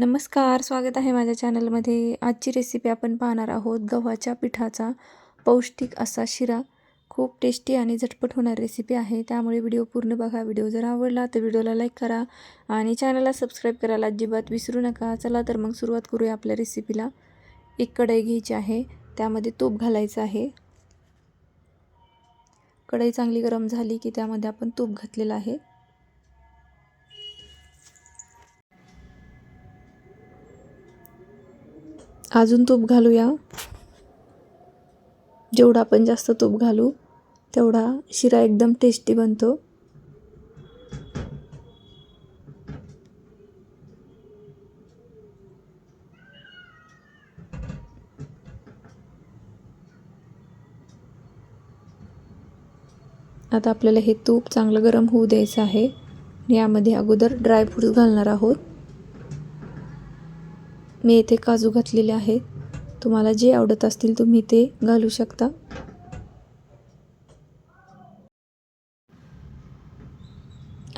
नमस्कार, स्वागत आहे माझ्या चॅनलमध्ये. आजची रेसिपी आपण पाहणार आहोत गव्हाच्या पिठाचा पौष्टिक असा शिरा. खूप टेस्टी आणि झटपट होणारी रेसिपी आहे, त्यामुळे व्हिडिओ पूर्ण बघा. व्हिडिओ जर आवडला तर व्हिडिओला लाईक करा आणि चॅनलला सबस्क्राईब करायला अजिबात विसरू नका. चला तर मग सुरुवात करूया आपल्या रेसिपीला. एक कढई घ्यायची आहे, त्यामध्ये तूप घालायचं आहे. कढई चांगली गरम झाली की त्यामध्ये आपण तूप घातलेलं आहे. अजून तूप घालूया. जेवढा आपण जास्त तूप घालू तेवढा शिरा एकदम टेस्टी बनतो. आता आपल्याला हे तूप चांगलं गरम होऊ द्यायचं आहे. यामध्ये अगोदर ड्रायफ्रूट्स घालणार आहोत. मी येथे काजू घातलेले आहेत. तुम्हाला जे आवडत असतील तुम्ही ते घालू शकता.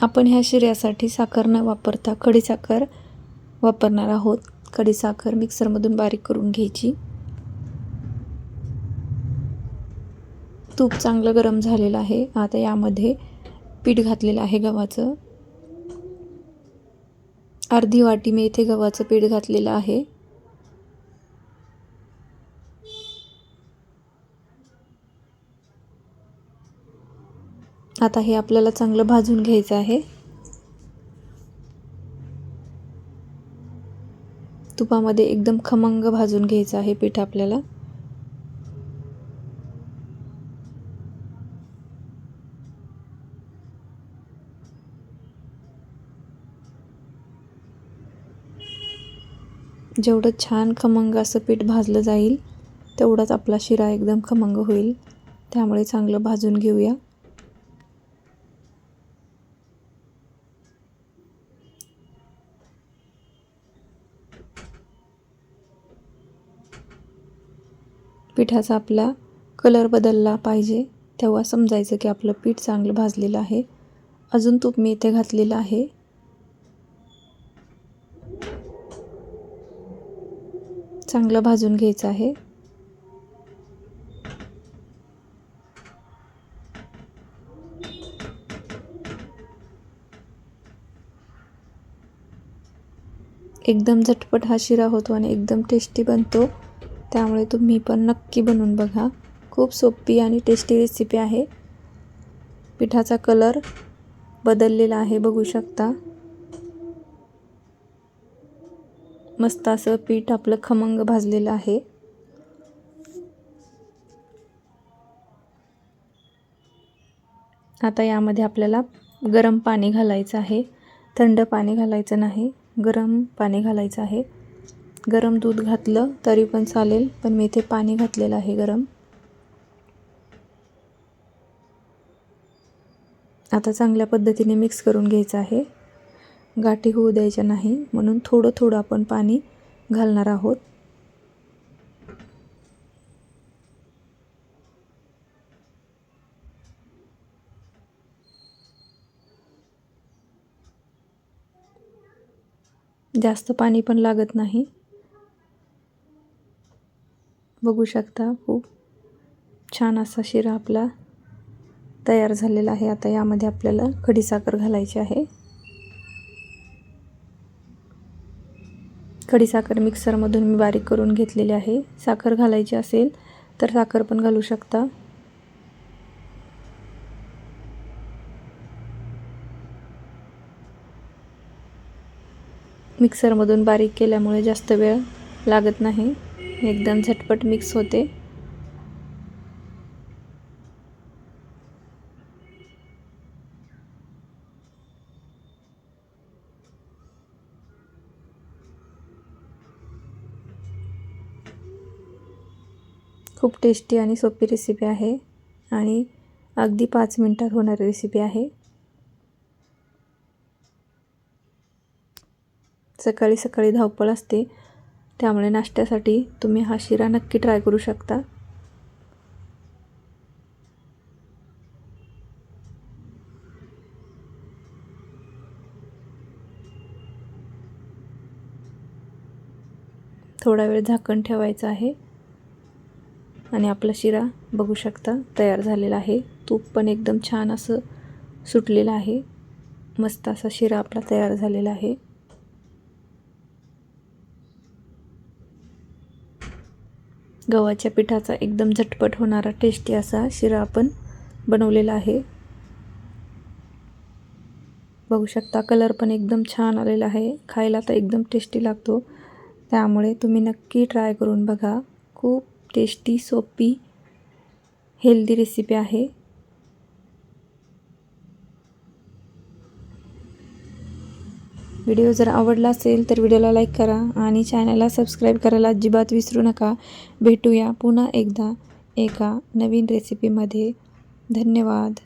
आपण ह्या शिऱ्यासाठी साखर न वापरता खडीसाखर वापरणार आहोत. खडीसाखर मिक्सरमधून बारीक करून घ्यायची. तूप चांगलं गरम झालेलं आहे. आता यामध्ये पीठ घातलेलं आहे गव्हाचं. अर्धी वाटी मी इथे गव्हाचं पीठ घातलेलं आहे. आता हे आपल्याला चांगलं भाजून घ्यायचं आहे. तुपामध्ये एकदम खमंग भाजून घ्यायचं आहे पीठ आपल्याला. जेवढं छान खमंग असं पीठ भाजलं जाईल तेवढाच आपला शिरा एकदम खमंग होईल. त्यामुळे चांगलं भाजून घेऊया. पिठाचा आपला कलर बदलला पाहिजे, तेव्हा समजायचं की आपलं पीठ चांगलं भाजलेलं आहे. अजून तूप मी इथे घातलेलं आहे. चांगलं भाजून घ्यायचं आहे. एकदम झटपट हा शिरा होतो आणि एकदम टेस्टी बनतो. त्यामुळे तुम्ही पण नक्की बनवून बघा. खूप सोपी आणि टेस्टी रेसिपी आहे. पिठाचा कलर बदललेला आहे, बघू शकता. मस्त असं पीठ आपलं खमंग भाजलेलं आहे. आता यामध्ये आपल्याला गरम पाणी घालायचं आहे. थंड पाणी घालायचं नाही, गरम पाणी घालायचं आहे. गरम दूध घातलं तरी पण चालेल, पण मी इथे पाणी घातलेलं आहे गरम. आता चांगल्या पद्धतीने मिक्स करून घ्यायचं आहे. गाठी होऊ द्यायच्या नाही, म्हणून थोडं थोडं आपण पाणी घालणार आहोत. जास्त पाणी पण लागत नाही. बघू शकता खूप छान असा शिरा आपला तयार झालेला आहे. आता यामध्ये आपल्याला खडीसाखर घालायची आहे. खडीसाखर मिक्सरमधून मी बारीक करून घेतलेली आहे. साखर घालायची असेल तर साखर पण घालू शकता. मिक्सरमधून बारीक केल्यामुळे जास्त वेळ लागत नाही, एकदम झटपट मिक्स होते. खूप टेस्टी आणि सोपी रेसिपी आहे आणि अगदी 5 मिनिटात होणारी रेसिपी आहे. सकाळी सकाळी धावपळ असते, त्यामुळे नाश्त्यासाठी तुम्ही हा शिरा नक्की ट्राय करू शकता. थोडा वेळ झाकण ठेवायचं आहे आणि आपला शिरा बघू शकता तयार झालेला आहे। तूप पण एकदम छान असं सुटलेलं आहे। मस्त असा शिरा आपला तयार झालेला आहे। गव्हाच्या पिठाचा एकदम झटपट होणारा टेस्टी असा शिरा आपण बनवलेला आहे। बघू शकता कलर पण एकदम छान आलेला आहे। खायला तर एकदम टेस्टी लागतो, त्यामुळे तुम्ही नक्की ट्राय करून बघा। खूप टेस्टी, सोपी, हेल्दी रेसिपी आहे। व्हिडिओ जर आवडला असेल तर व्हिडिओला लाईक करा आणि चॅनलला सबस्क्राईब करायला अजिबात विसरू नका। भेटूया पुन्हा एकदा एका नवीन रेसिपीमध्ये। धन्यवाद।